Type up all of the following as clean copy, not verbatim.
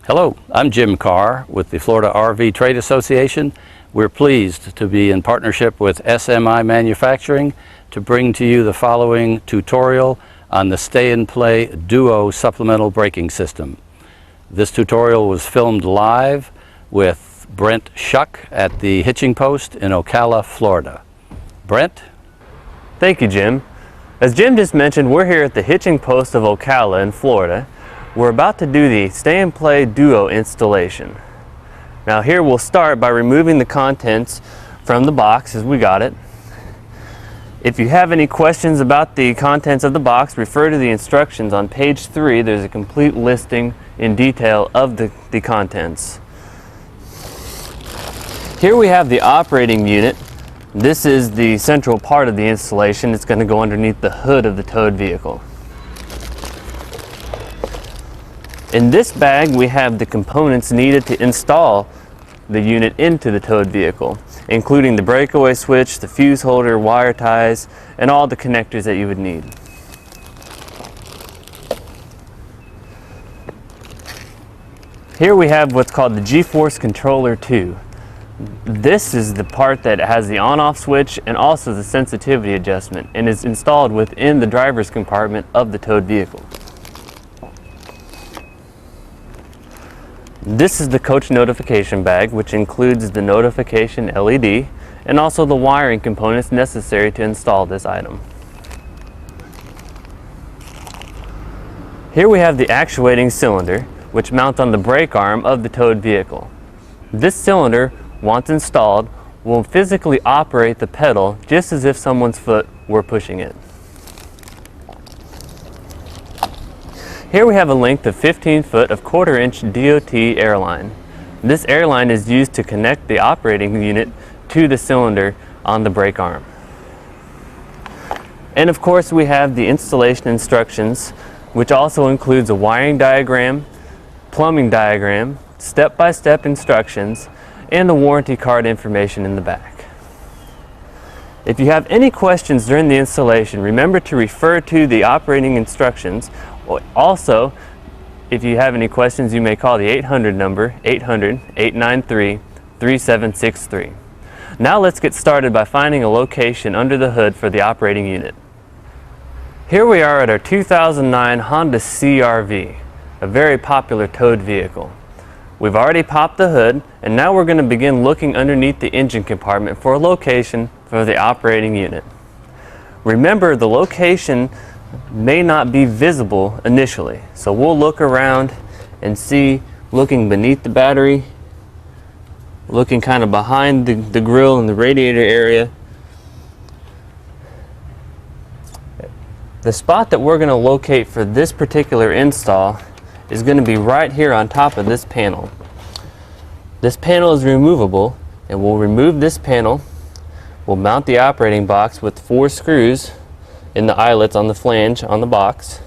Hello, I'm Jim Carr with the Florida RV Trade Association. We're pleased to be in partnership with SMI Manufacturing to bring to you the following tutorial on the Stay and Play Duo supplemental braking system. This tutorial was filmed live with Brent Shuck at the hitching post in Ocala, Florida. Brent? Thank you, Jim. As Jim just mentioned, we're here at the hitching post of Ocala in Florida. We're about to do the Stay and Play Duo installation. Now here we'll start by removing the contents from the box as we got it. If you have any questions about the contents of the box, refer to the instructions on page 3. There's a complete listing in detail of the contents. Here we have the operating unit. This is the central part of the installation. It's going to go underneath the hood of the towed vehicle. In this bag we have the components needed to install the unit into the towed vehicle, including the breakaway switch, the fuse holder, wire ties, and all the connectors that you would need. Here we have what's called the GeForce Controller 2. This is the part that has the on-off switch and also the sensitivity adjustment, and is installed within the driver's compartment of the towed vehicle. This is the coach notification bag, which includes the notification LED and also the wiring components necessary to install this item. Here we have the actuating cylinder, which mounts on the brake arm of the towed vehicle. This cylinder, once installed, will physically operate the pedal just as if someone's foot were pushing it. Here we have a length of 15 foot of 1/4 inch DOT airline. This airline is used to connect the operating unit to the cylinder on the brake arm. And of course we have the installation instructions, which also includes a wiring diagram, plumbing diagram, step-by-step instructions, and the warranty card information in the back. If you have any questions during the installation, remember to refer to the operating instructions. Also, if you have any questions, you may call the 800 number, 800-893-3763. Now let's get started by finding a location under the hood for the operating unit. Here we are at our 2009 Honda CR-V, a very popular towed vehicle. We've already popped the hood, and now we're going to begin looking underneath the engine compartment for a location for the operating unit. Remember, the location may not be visible initially, so we'll look around and see, looking beneath the battery, looking kind of behind the grill and the radiator area. The spot that we're going to locate for this particular install is going to be right here on top of this panel. This panel is removable, and we'll remove this panel. We'll mount the operating box with 4 screws in the eyelets on the flange on the box,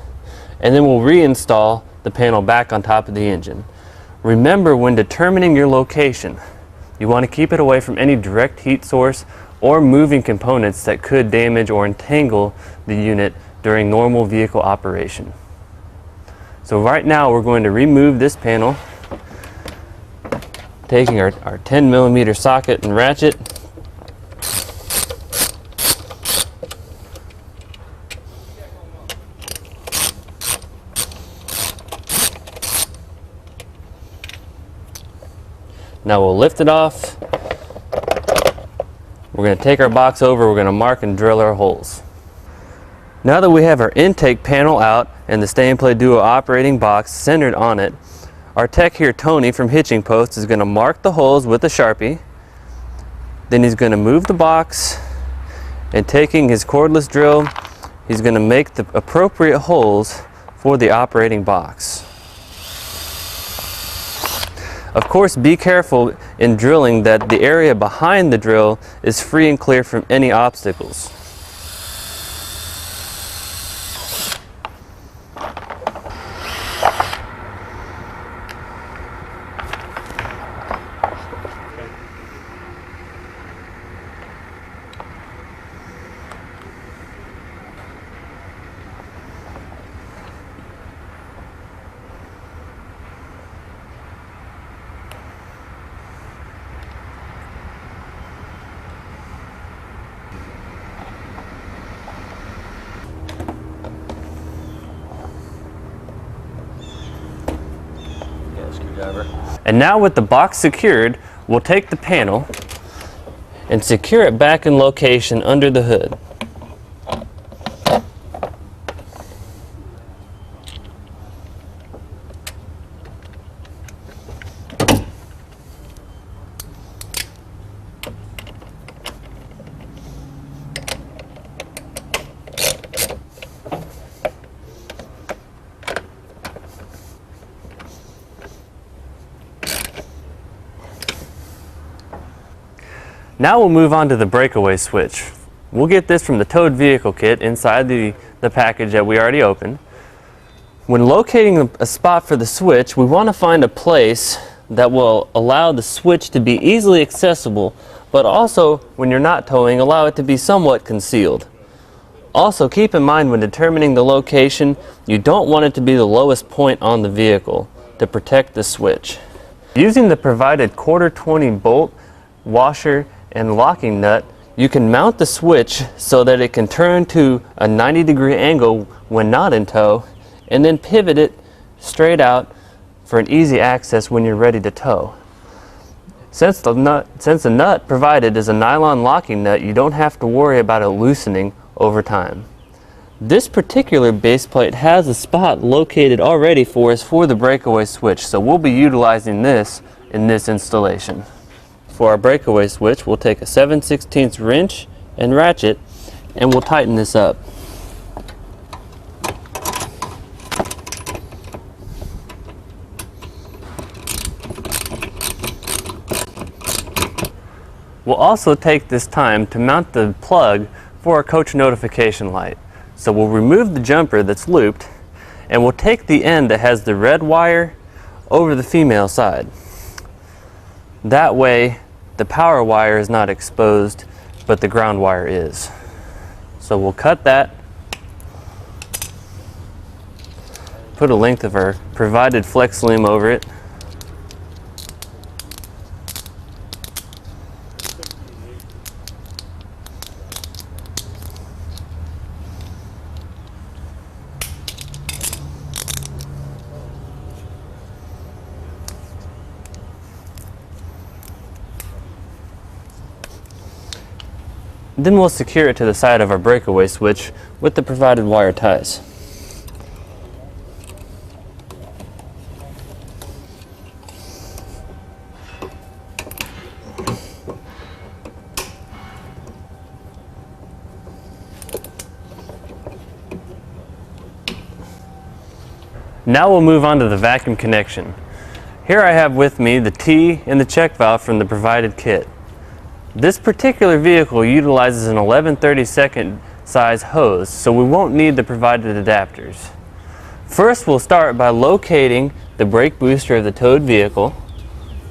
and then we'll reinstall the panel back on top of the engine. Remember, when determining your location, you want to keep it away from any direct heat source or moving components that could damage or entangle the unit during normal vehicle operation. So right now we're going to remove this panel, taking our 10mm socket and ratchet. Now we'll lift it off. We're going to take our box over, we're going to mark and drill our holes. Now that we have our intake panel out and the Stay and Play Duo operating box centered on it, our tech here, Tony from Hitching Post, is going to mark the holes with a Sharpie. Then he's going to move the box, and taking his cordless drill, he's going to make the appropriate holes for the operating box. Of course, be careful in drilling that the area behind the drill is free and clear from any obstacles. screwdriver. And now with the box secured, we'll take the panel and secure it back in location under the hood. Now we'll move on to the breakaway switch. We'll get this from the towed vehicle kit inside the package that we already opened. When locating a spot for the switch, we want to find a place that will allow the switch to be easily accessible, but also, when you're not towing, allow it to be somewhat concealed. Also, keep in mind when determining the location, you don't want it to be the lowest point on the vehicle to protect the switch. Using the provided 1/4-20 bolt, washer, and locking nut, you can mount the switch so that it can turn to a 90-degree angle when not in tow, and then pivot it straight out for an easy access when you're ready to tow. Since the nut provided is a nylon locking nut, you don't have to worry about it loosening over time. This particular base plate has a spot located already for us for the breakaway switch, so we'll be utilizing this in this installation. For our breakaway switch, we'll take a 7/16 wrench and ratchet, and we'll tighten this up. We'll also take this time to mount the plug for our coach notification light. So we'll remove the jumper that's looped, and we'll take the end that has the red wire over the female side. That way, the power wire is not exposed, but the ground wire is. So we'll cut that, put a length of our provided flex loom over it, then we'll secure it to the side of our breakaway switch with the provided wire ties. Now we'll move on to the vacuum connection. Here I have with me the T and the check valve from the provided kit. This particular vehicle utilizes an 11/32 size hose, so we won't need the provided adapters. First, we'll start by locating the brake booster of the towed vehicle,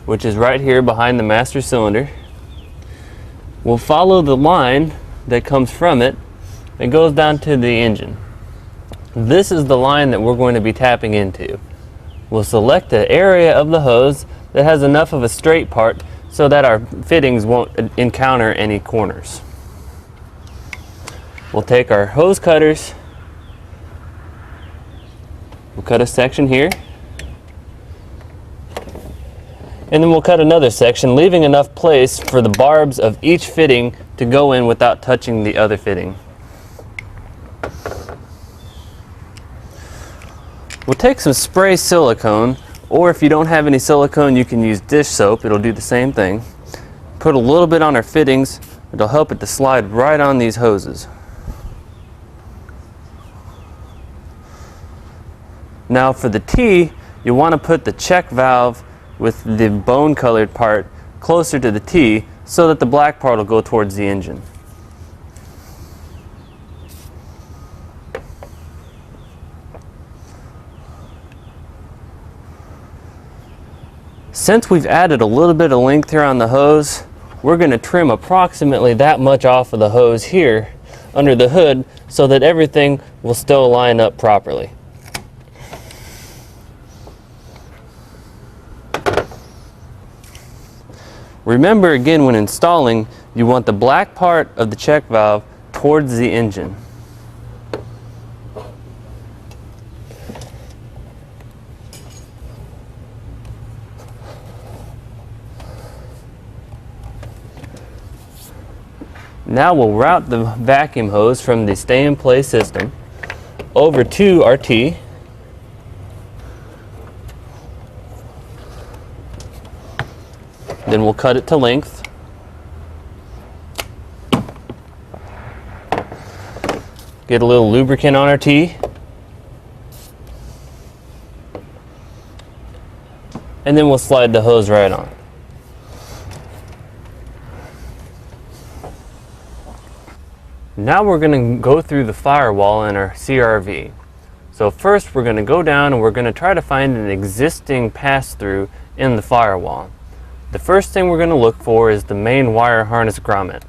which is right here behind the master cylinder. We'll follow the line that comes from it and goes down to the engine. This is the line that we're going to be tapping into. We'll select the area of the hose that has enough of a straight part so that our fittings won't encounter any corners. We'll take our hose cutters, we'll cut a section here, and then we'll cut another section, leaving enough place for the barbs of each fitting to go in without touching the other fitting. We'll take some spray silicone, or if you don't have any silicone, you can use dish soap. It'll do the same thing. Put a little bit on our fittings. It'll help it to slide right on these hoses. Now for the T, you want to put the check valve with the bone colored part closer to the T so that the black part will go towards the engine. Since we've added a little bit of length here on the hose, we're going to trim approximately that much off of the hose here under the hood so that everything will still line up properly. Remember again, when installing, you want the black part of the check valve towards the engine. Now we'll route the vacuum hose from the stay-in-play system over to our T. Then we'll cut it to length. Get a little lubricant on our T. And then we'll slide the hose right on. Now we're going to go through the firewall in our CRV. So first we're going to go down and we're going to try to find an existing pass-through in the firewall. The first thing we're going to look for is the main wire harness grommet.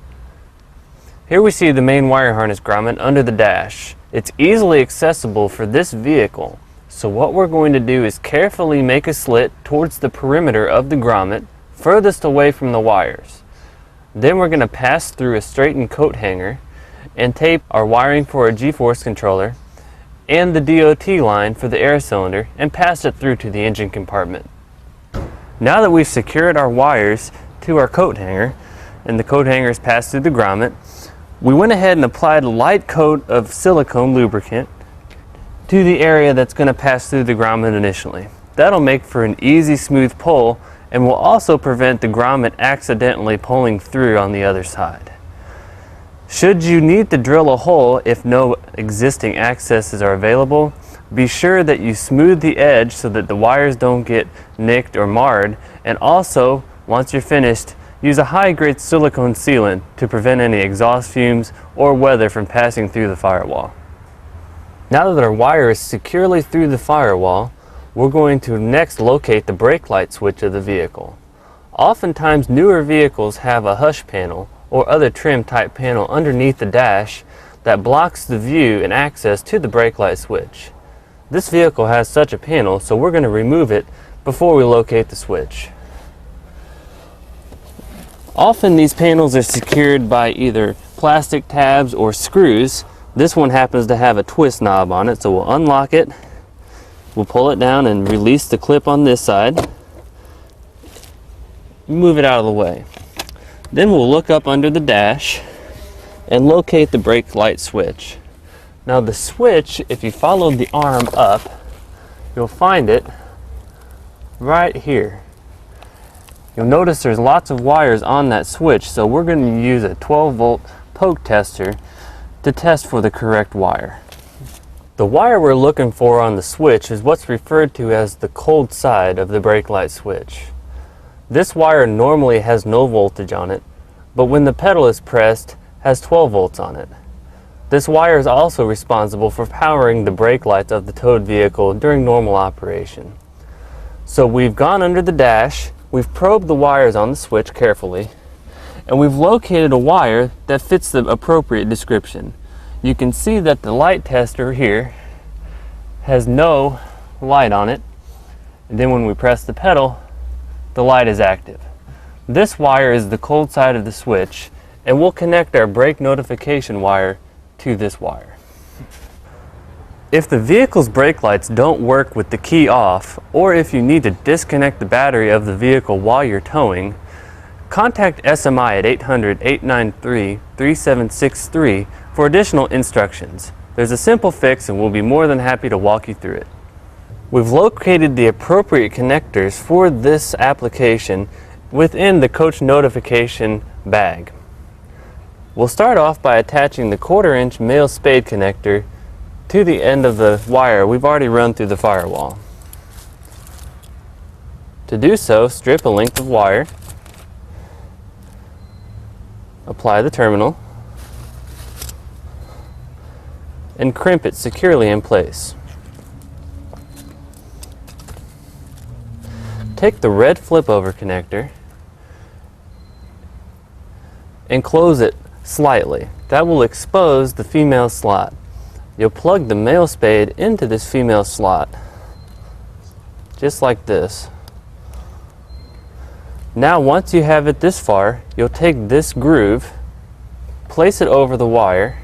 Here we see the main wire harness grommet under the dash. It's easily accessible for this vehicle. So what we're going to do is carefully make a slit towards the perimeter of the grommet, furthest away from the wires. Then we're going to pass through a straightened coat hanger and tape our wiring for a GeForce controller and the DOT line for the air cylinder and pass it through to the engine compartment. Now that we've secured our wires to our coat hanger and the coat hanger is passed through the grommet, we went ahead and applied a light coat of silicone lubricant to the area that's going to pass through the grommet initially. That'll make for an easy, smooth pull and will also prevent the grommet accidentally pulling through on the other side. Should you need to drill a hole if no existing accesses are available, be sure that you smooth the edge so that the wires don't get nicked or marred, and also, once you're finished, use a high-grade silicone sealant to prevent any exhaust fumes or weather from passing through the firewall. Now that our wire is securely through the firewall, we're going to next locate the brake light switch of the vehicle. Oftentimes newer vehicles have a hush panel or other trim type panel underneath the dash that blocks the view and access to the brake light switch. This vehicle has such a panel, so we're going to remove it before we locate the switch. Often these panels are secured by either plastic tabs or screws. This one happens to have a twist knob on it, so we'll unlock it, we'll pull it down and release the clip on this side, move it out of the way. Then we'll look up under the dash and locate the brake light switch. Now the switch, if you follow the arm up, you'll find it right here. You'll notice there's lots of wires on that switch, so we're going to use a 12-volt poke tester to test for the correct wire. The wire we're looking for on the switch is what's referred to as the cold side of the brake light switch. This wire normally has no voltage on it, but when the pedal is pressed, has 12 volts on it. This wire is also responsible for powering the brake lights of the towed vehicle during normal operation. So we've gone under the dash, we've probed the wires on the switch carefully, and we've located a wire that fits the appropriate description. You can see that the light tester here has no light on it, and then when we press the pedal, the light is active. This wire is the cold side of the switch, and we'll connect our brake notification wire to this wire. If the vehicle's brake lights don't work with the key off, or if you need to disconnect the battery of the vehicle while you're towing, contact SMI at 800-893-3763 for additional instructions. There's a simple fix and we'll be more than happy to walk you through it. We've located the appropriate connectors for this application within the coach notification bag. We'll start off by attaching the 1/4-inch male spade connector to the end of the wire we've already run through the firewall. To do so, strip a length of wire, apply the terminal, and crimp it securely in place. Take the red flip-over connector and close it slightly. That will expose the female slot. You'll plug the male spade into this female slot, just like this. Now once you have it this far, you'll take this groove, place it over the wire,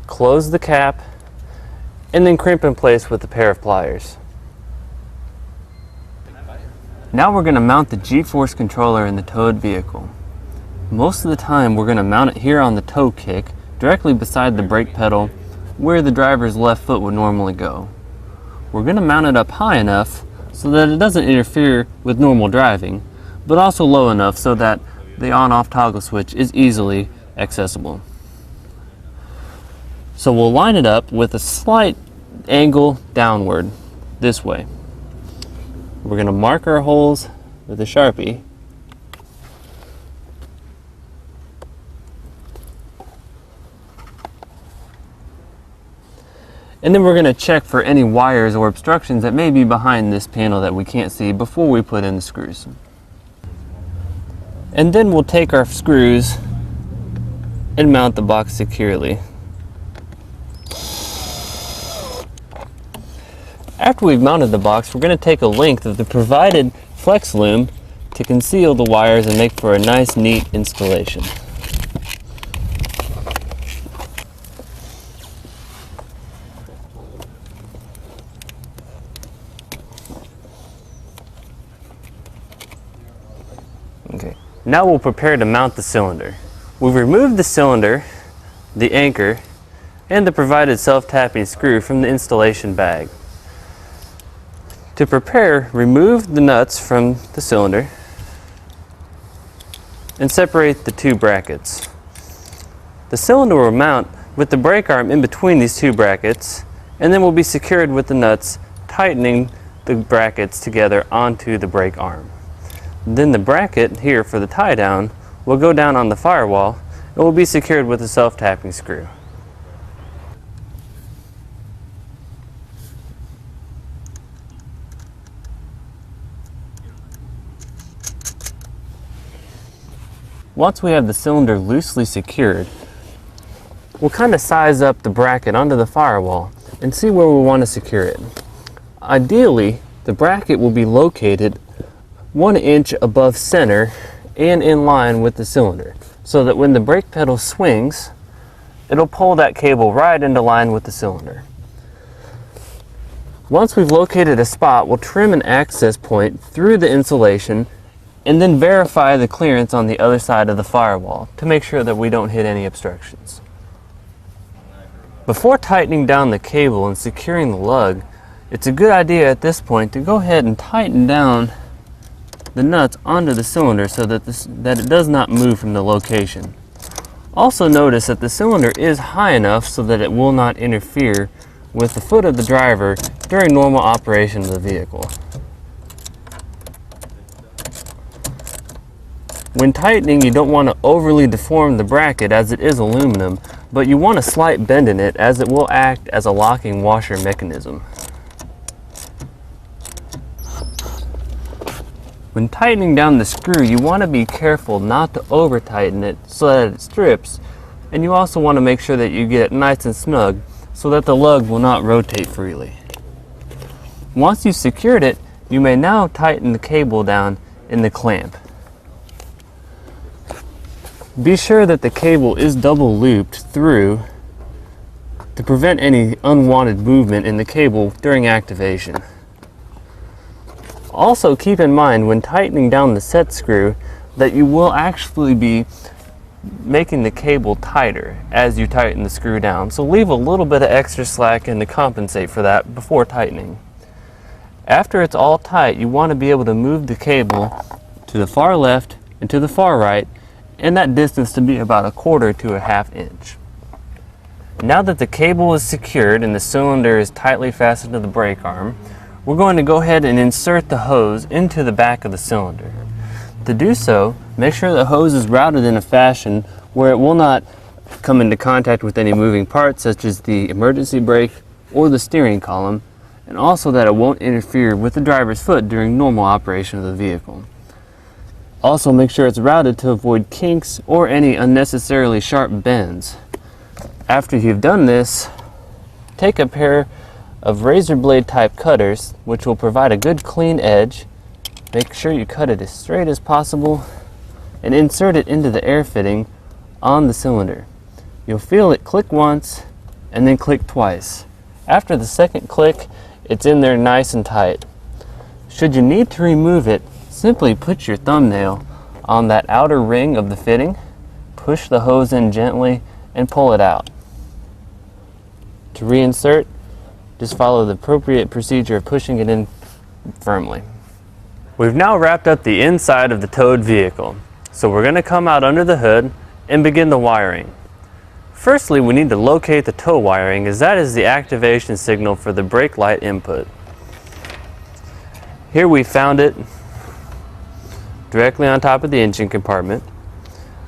close the cap, and then crimp in place with a pair of pliers. Now we're going to mount the GeForce controller in the towed vehicle. Most of the time we're going to mount it here on the toe kick, directly beside the brake pedal, where the driver's left foot would normally go. We're going to mount it up high enough so that it doesn't interfere with normal driving, but also low enough so that the on-off toggle switch is easily accessible. So we'll line it up with a slight angle downward this way. We're going to mark our holes with a Sharpie. And then we're going to check for any wires or obstructions that may be behind this panel that we can't see before we put in the screws. And then we'll take our screws and mount the box securely. After we've mounted the box, we're going to take a length of the provided flex loom to conceal the wires and make for a nice, neat installation. Okay, now we'll prepare to mount the cylinder. We've removed the cylinder, the anchor, and the provided self-tapping screw from the installation bag. To prepare, remove the nuts from the cylinder and separate the two brackets. The cylinder will mount with the brake arm in between these two brackets, and then will be secured with the nuts, tightening the brackets together onto the brake arm. Then the bracket here for the tie down will go down on the firewall and will be secured with a self-tapping screw. Once we have the cylinder loosely secured, we'll kind of size up the bracket onto the firewall and see where we want to secure it. Ideally, the bracket will be located 1 inch above center and in line with the cylinder, so that when the brake pedal swings, it'll pull that cable right into line with the cylinder. Once we've located a spot, we'll trim an access point through the insulation and then verify the clearance on the other side of the firewall to make sure that we don't hit any obstructions. Before tightening down the cable and securing the lug, it's a good idea at this point to go ahead and tighten down the nuts onto the cylinder so that it does not move from the location. Also notice that the cylinder is high enough so that it will not interfere with the foot of the driver during normal operation of the vehicle. When tightening, you don't want to overly deform the bracket as it is aluminum, but you want a slight bend in it as it will act as a locking washer mechanism. When tightening down the screw, you want to be careful not to over tighten it so that it strips, and you also want to make sure that you get it nice and snug so that the lug will not rotate freely. Once you've secured it, you may now tighten the cable down in the clamp. Be sure that the cable is double looped through to prevent any unwanted movement in the cable during activation. Also keep in mind when tightening down the set screw that you will actually be making the cable tighter as you tighten the screw down. So leave a little bit of extra slack in to compensate for that before tightening. After it's all tight, you want to be able to move the cable to the far left and to the far right, and that distance to be about 1/4 to 1/2 inch. Now that the cable is secured and the cylinder is tightly fastened to the brake arm, we're going to go ahead and insert the hose into the back of the cylinder. To do so, make sure the hose is routed in a fashion where it will not come into contact with any moving parts such as the emergency brake or the steering column, and also that it won't interfere with the driver's foot during normal operation of the vehicle. Also make sure it's routed to avoid kinks or any unnecessarily sharp bends. After you've done this, take a pair of razor blade type cutters, which will provide a good clean edge. Make sure you cut it as straight as possible and insert it into the air fitting on the cylinder. You'll feel it click once and then click twice. After the second click, it's in there nice and tight. Should you need to remove it, simply put your thumbnail on that outer ring of the fitting, push the hose in gently and pull it out. To reinsert, just follow the appropriate procedure of pushing it in firmly. We've now wrapped up the inside of the towed vehicle, so we're going to come out under the hood and begin the wiring. Firstly, we need to locate the tow wiring, as that is the activation signal for the brake light input. Here we found it directly on top of the engine compartment.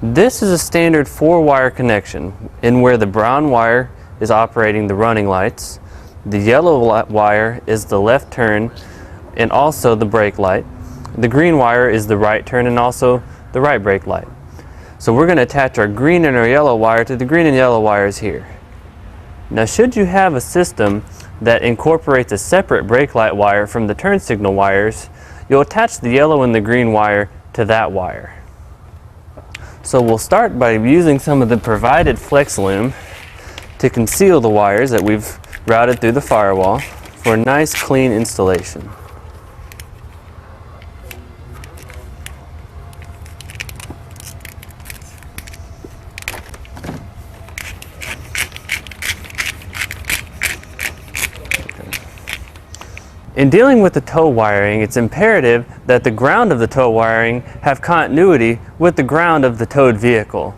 This is a standard 4-wire connection, in where the brown wire is operating the running lights, the yellow wire is the left turn and also the brake light, the green wire is the right turn and also the right brake light. So we're going to attach our green and our yellow wire to the green and yellow wires here. Now, should you have a system that incorporates a separate brake light wire from the turn signal wires, you'll attach the yellow and the green wire to that wire. So we'll start by using some of the provided flex loom to conceal the wires that we've routed through the firewall for a nice clean installation. In dealing with the tow wiring, it's imperative that the ground of the tow wiring have continuity with the ground of the towed vehicle.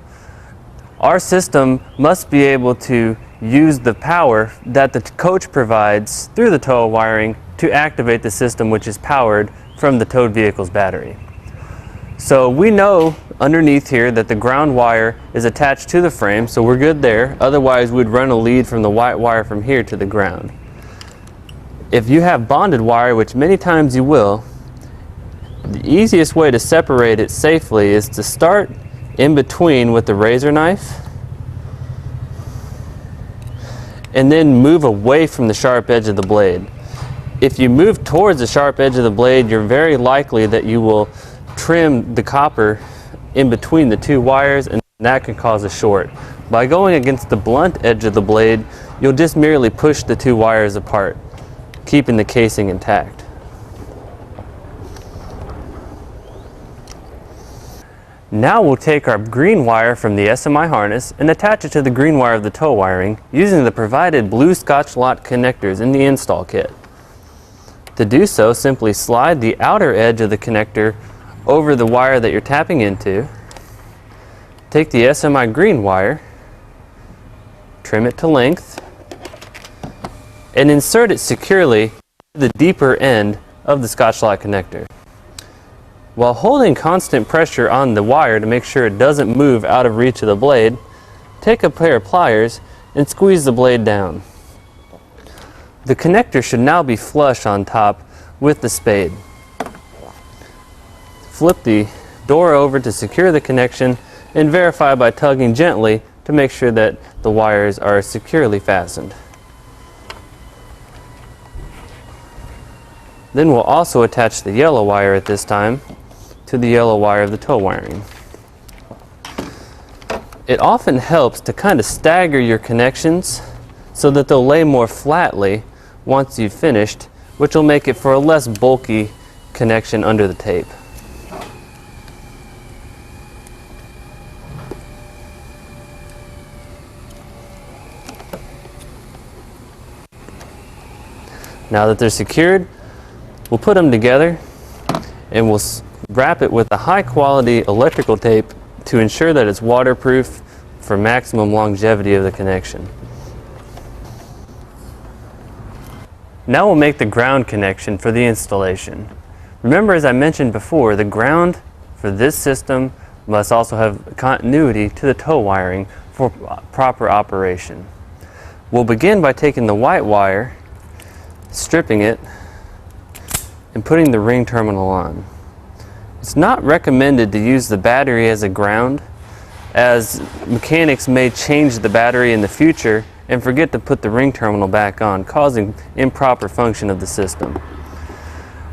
Our system must be able to use the power that the coach provides through the tow wiring to activate the system, which is powered from the towed vehicle's battery. So we know underneath here that the ground wire is attached to the frame, so we're good there. Otherwise, we'd run a lead from the white wire from here to the ground. If you have bonded wire, which many times you will, the easiest way to separate it safely is to start in between with the razor knife and then move away from the sharp edge of the blade. If you move towards the sharp edge of the blade, you're very likely that you will trim the copper in between the two wires, and that can cause a short. By going against the blunt edge of the blade, you'll just merely push the two wires apart, keeping the casing intact. Now we'll take our green wire from the SMI harness and attach it to the green wire of the tow wiring using the provided blue Scotch lot connectors in the install kit. To do so, simply slide the outer edge of the connector over the wire that you're tapping into, take the SMI green wire, trim it to length, and insert it securely to the deeper end of the Scotch lot connector. While holding constant pressure on the wire to make sure it doesn't move out of reach of the blade, take a pair of pliers and squeeze the blade down. The connector should now be flush on top with the spade. Flip the door over to secure the connection and verify by tugging gently to make sure that the wires are securely fastened. Then we'll also attach the yellow wire at this time to the yellow wire of the tow wiring. It often helps to kind of stagger your connections so that they'll lay more flatly once you've finished, which will make it for a less bulky connection under the tape. Now that they're secured, we'll put them together and we'll wrap it with a high quality electrical tape to ensure that it's waterproof for maximum longevity of the connection. Now we'll make the ground connection for the installation. Remember, as I mentioned before, the ground for this system must also have continuity to the tow wiring for proper operation. We'll begin by taking the white wire, stripping it, and putting the ring terminal on. It's not recommended to use the battery as a ground, as mechanics may change the battery in the future and forget to put the ring terminal back on, causing improper function of the system.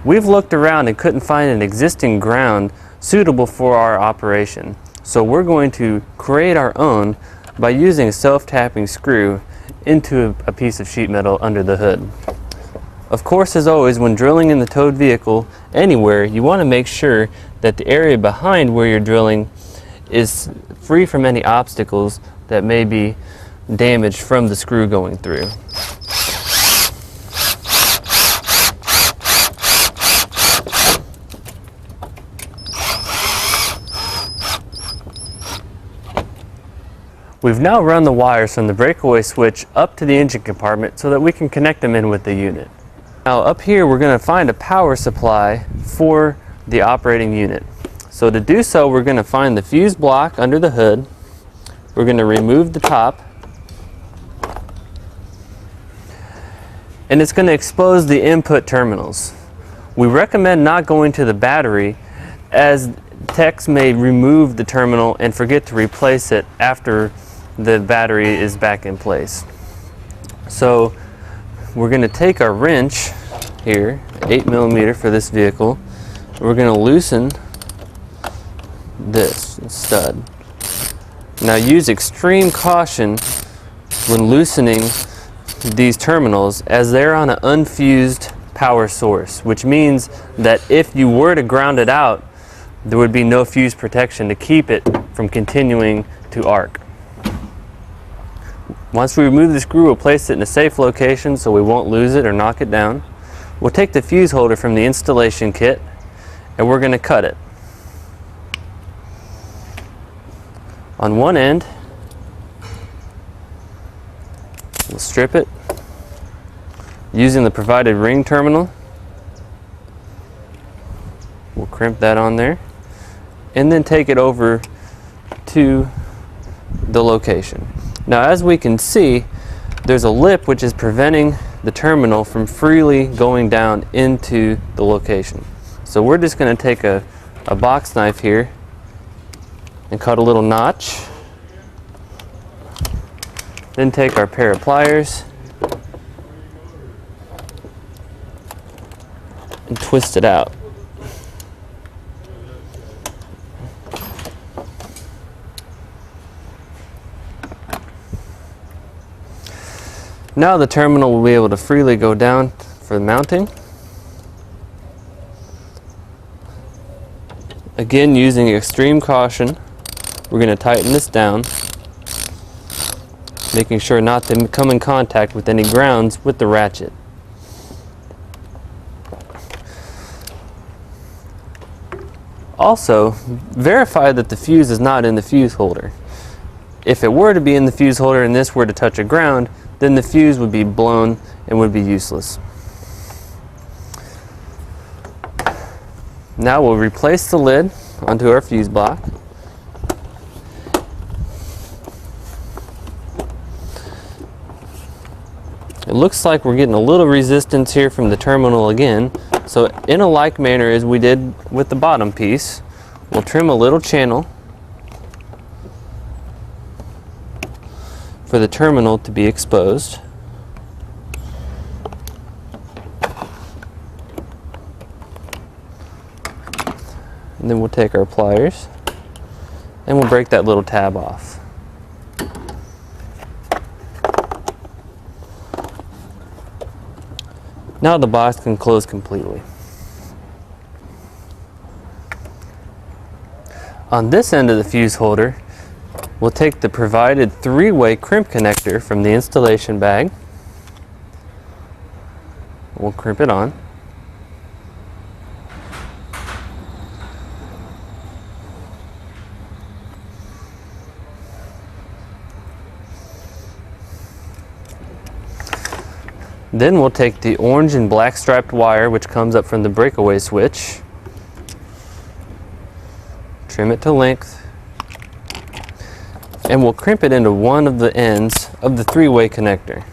We've looked around and couldn't find an existing ground suitable for our operation, so we're going to create our own by using a self-tapping screw into a piece of sheet metal under the hood. Of course, as always, when drilling in the towed vehicle anywhere, you want to make sure that the area behind where you're drilling is free from any obstacles that may be damaged from the screw going through. We've now run the wires from the breakaway switch up to the engine compartment so that we can connect them in with the unit. Now up here we're going to find a power supply for the operating unit. So to do so, we're going to find the fuse block under the hood. We're going to remove the top, and it's going to expose the input terminals. We recommend not going to the battery, as techs may remove the terminal and forget to replace it after the battery is back in place. So we're going to take our wrench here, 8mm for this vehicle. We're going to loosen this stud. Now use extreme caution when loosening these terminals, as they're on an unfused power source, which means that if you were to ground it out, there would be no fuse protection to keep it from continuing to arc. Once we remove the screw, we'll place it in a safe location so we won't lose it or knock it down. We'll take the fuse holder from the installation kit and we're going to cut it. On one end, we'll strip it using the provided ring terminal. We'll crimp that on there and then take it over to the location. Now, as we can see, there's a lip which is preventing the terminal from freely going down into the location. So we're just going to take a box knife here and cut a little notch. Then take our pair of pliers and twist it out. Now the terminal will be able to freely go down for the mounting. Again, using extreme caution, we're going to tighten this down, making sure not to come in contact with any grounds with the ratchet. Also, verify that the fuse is not in the fuse holder. If it were to be in the fuse holder and this were to touch a ground, then the fuse would be blown and would be useless. Now we'll replace the lid onto our fuse block. It looks like we're getting a little resistance here from the terminal again. So in a like manner as we did with the bottom piece, we'll trim a little channel for the terminal to be exposed. And then we'll take our pliers and we'll break that little tab off. Now the box can close completely. On this end of the fuse holder, we'll take the provided 3-way crimp connector from the installation bag. We'll crimp it on. Then we'll take the orange and black striped wire which comes up from the breakaway switch, trim it to length, and we'll crimp it into one of the ends of the 3-way connector.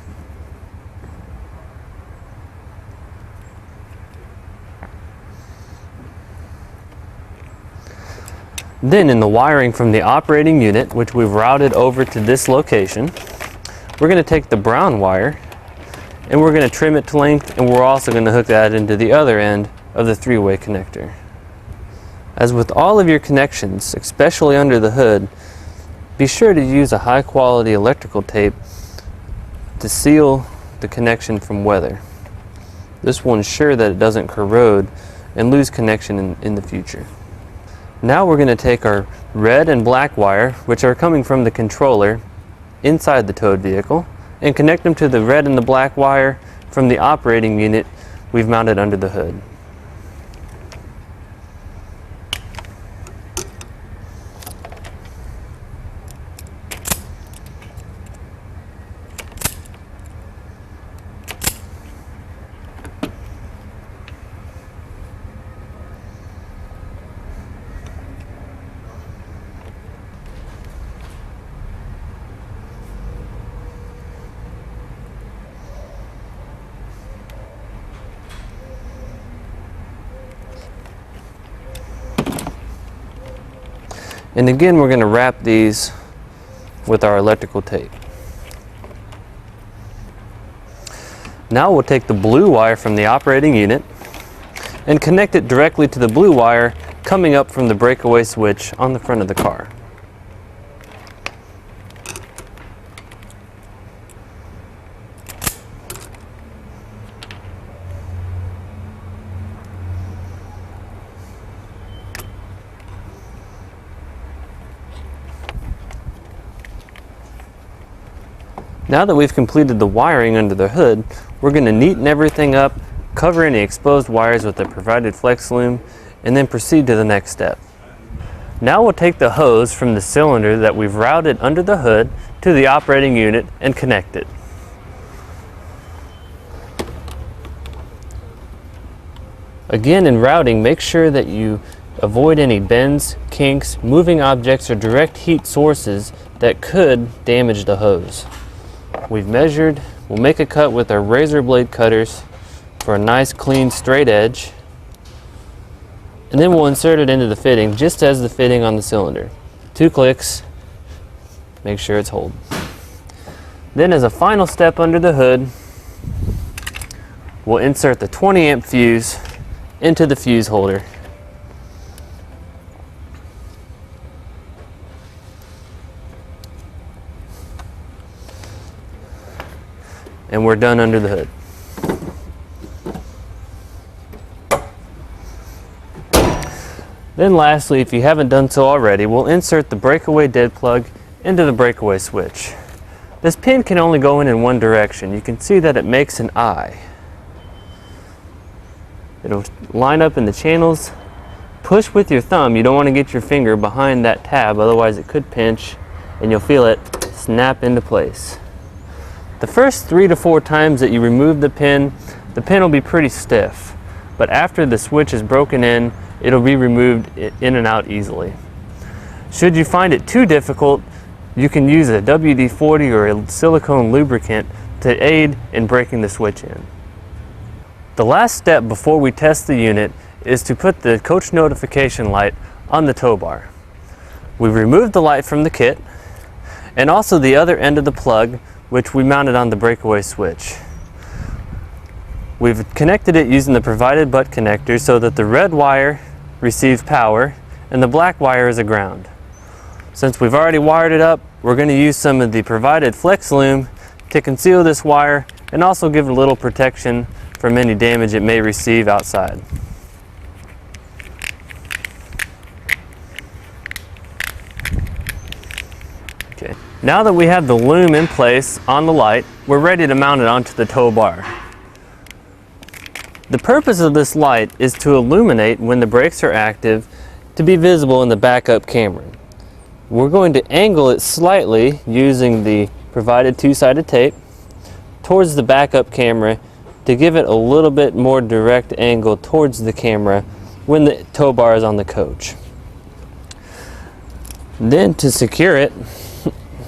Then in the wiring from the operating unit, which we've routed over to this location, we're going to take the brown wire and we're going to trim it to length, and we're also going to hook that into the other end of the 3-way connector. As with all of your connections, especially under the hood, be sure to use a high quality electrical tape to seal the connection from weather. This will ensure that it doesn't corrode and lose connection in the future. Now we're going to take our red and black wire, which are coming from the controller inside the towed vehicle, and connect them to the red and the black wire from the operating unit we've mounted under the hood. And again, we're going to wrap these with our electrical tape. Now we'll take the blue wire from the operating unit and connect it directly to the blue wire coming up from the breakaway switch on the front of the car. Now that we've completed the wiring under the hood, we're going to neaten everything up, cover any exposed wires with the provided flex loom, and then proceed to the next step. Now we'll take the hose from the cylinder that we've routed under the hood to the operating unit and connect it. Again, in routing, make sure that you avoid any bends, kinks, moving objects, or direct heat sources that could damage the hose. We've measured, we'll make a cut with our razor blade cutters for a nice clean straight edge, and then we'll insert it into the fitting just as the fitting on the cylinder. 2 clicks, make sure it's hold. Then as a final step under the hood, we'll insert the 20 amp fuse into the fuse holder. And we're done under the hood. Then lastly, if you haven't done so already, we'll insert the breakaway dead plug into the breakaway switch. This pin can only go in one direction. You can see that it makes an eye. It'll line up in the channels. Push with your thumb. You don't want to get your finger behind that tab, otherwise it could pinch and you'll feel it snap into place. The first 3 to 4 times that you remove the pin will be pretty stiff, but after the switch is broken in, it'll be removed in and out easily. Should you find it too difficult, you can use a WD-40 or a silicone lubricant to aid in breaking the switch in. The last step before we test the unit is to put the coach notification light on the tow bar. We've removed the light from the kit and also the other end of the plug, which we mounted on the breakaway switch. We've connected it using the provided butt connector so that the red wire receives power and the black wire is a ground. Since we've already wired it up, we're going to use some of the provided flex loom to conceal this wire and also give it a little protection from any damage it may receive outside. Okay. Now that we have the loom in place on the light, we're ready to mount it onto the tow bar. The purpose of this light is to illuminate when the brakes are active to be visible in the backup camera. We're going to angle it slightly using the provided 2-sided tape towards the backup camera to give it a little bit more direct angle towards the camera when the tow bar is on the coach. Then to secure it,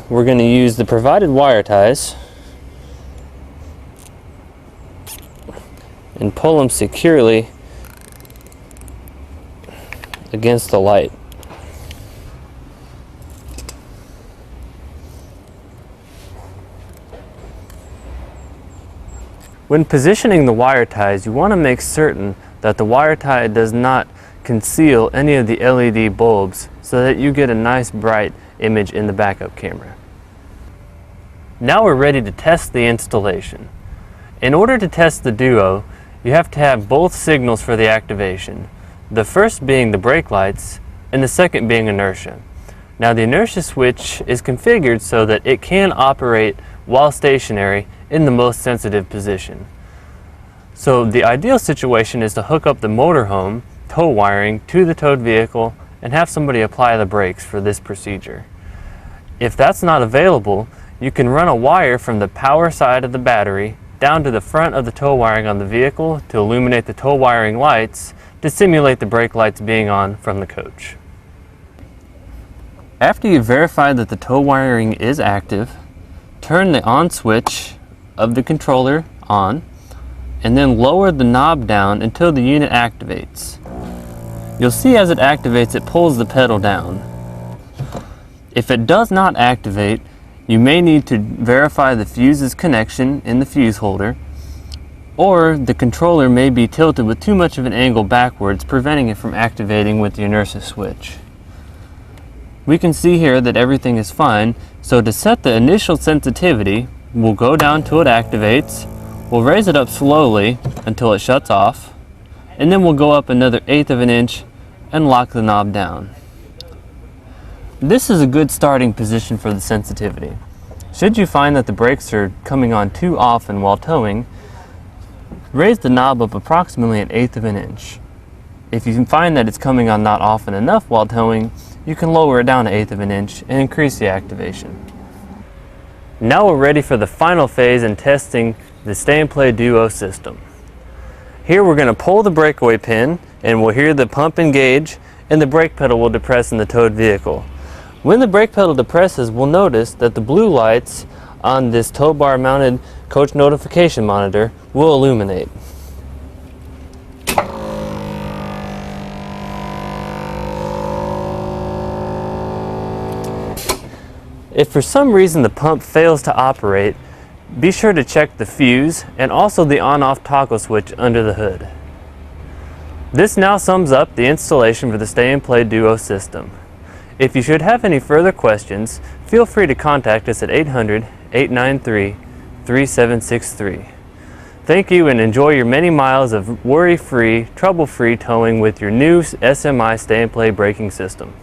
we're going to use the provided wire ties and pull them securely against the light. When positioning the wire ties, you want to make certain that the wire tie does not conceal any of the LED bulbs so that you get a nice bright image in the backup camera. Now we're ready to test the installation. In order to test the Duo, you have to have both signals for the activation. The first being the brake lights and the second being inertia. Now the inertia switch is configured so that it can operate while stationary in the most sensitive position. So the ideal situation is to hook up the motorhome tow wiring to the towed vehicle and have somebody apply the brakes for this procedure. If that's not available, you can run a wire from the power side of the battery down to the front of the tow wiring on the vehicle to illuminate the tow wiring lights to simulate the brake lights being on from the coach. After you verify that the tow wiring is active, turn the on switch of the controller on and then lower the knob down until the unit activates. You'll see as it activates, it pulls the pedal down. If it does not activate, you may need to verify the fuse's connection in the fuse holder, or the controller may be tilted with too much of an angle backwards, preventing it from activating with the inertia switch. We can see here that everything is fine, so to set the initial sensitivity, we'll go down till it activates, we'll raise it up slowly until it shuts off, and then we'll go up another 1/8 of an inch and lock the knob down. This is a good starting position for the sensitivity. Should you find that the brakes are coming on too often while towing, raise the knob up approximately 1/8 of an inch. If you find that it's coming on not often enough while towing, you can lower it down 1/8 of an inch and increase the activation. Now we're ready for the final phase in testing the Stay and Play Duo system. Here we're going to pull the breakaway pin and we'll hear the pump engage and the brake pedal will depress in the towed vehicle. When the brake pedal depresses, we'll notice that the blue lights on this tow bar mounted coach notification monitor will illuminate. If for some reason the pump fails to operate, be sure to check the fuse and also the on-off toggle switch under the hood. This now sums up the installation for the Stay and Play Duo system. If you should have any further questions, feel free to contact us at 800-893-3763. Thank you and enjoy your many miles of worry-free, trouble-free towing with your new SMI Stay and Play braking system.